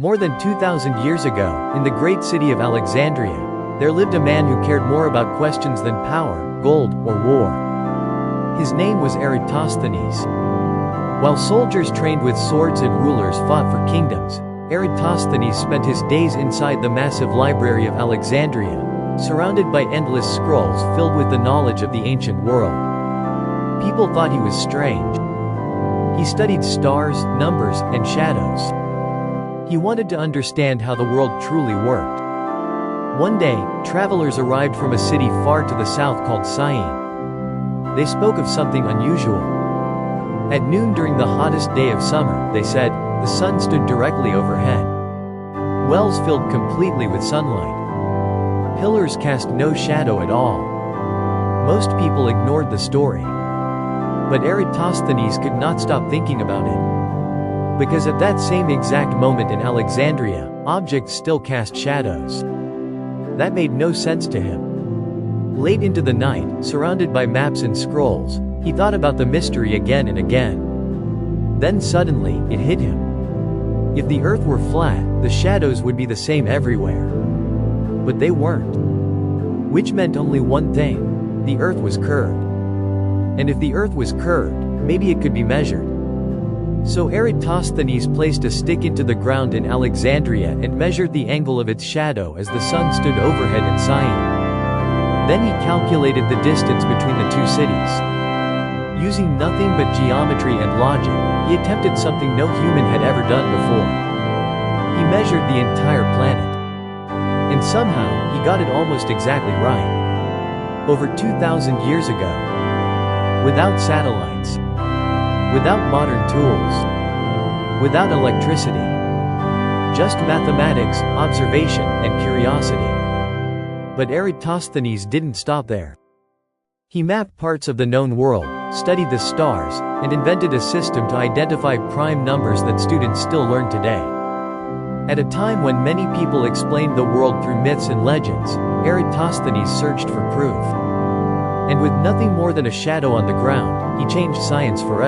More than 2,000 years ago, in the great city of Alexandria, there lived a man who cared more about questions than power, gold, or war. His name was Eratosthenes. While soldiers trained with swords and rulers fought for kingdoms, Eratosthenes spent his days inside the massive library of Alexandria, surrounded by endless scrolls filled with the knowledge of the ancient world. People thought he was strange. He studied stars, numbers, and shadows. He wanted to understand how the world truly worked. One day, travelers arrived from a city far to the south called Syene. They spoke of something unusual. At noon during the hottest day of summer, they said, the sun stood directly overhead. Wells filled completely with sunlight. Pillars cast no shadow at all. Most people ignored the story. But Eratosthenes could not stop thinking about it. Because at that same exact moment in Alexandria, objects still cast shadows. That made no sense to him. Late into the night, surrounded by maps and scrolls, he thought about the mystery again and again. Then suddenly, it hit him. If the earth were flat, the shadows would be the same everywhere. But they weren't. Which meant only one thing: the earth was curved. And if the earth was curved, maybe it could be measured. So Eratosthenes placed a stick into the ground in Alexandria and measured the angle of its shadow as the sun stood overhead in Syene. Then he calculated the distance between the two cities. Using nothing but geometry and logic, he attempted something no human had ever done before. He measured the entire planet. And somehow, he got it almost exactly right. Over 2,000 years ago. Without satellites. Without modern tools. Without electricity. Just mathematics, observation, and curiosity. But Eratosthenes didn't stop there. He mapped parts of the known world, studied the stars, and invented a system to identify prime numbers that students still learn today. At a time when many people explained the world through myths and legends, Eratosthenes searched for proof. And with nothing more than a shadow on the ground, he changed science forever.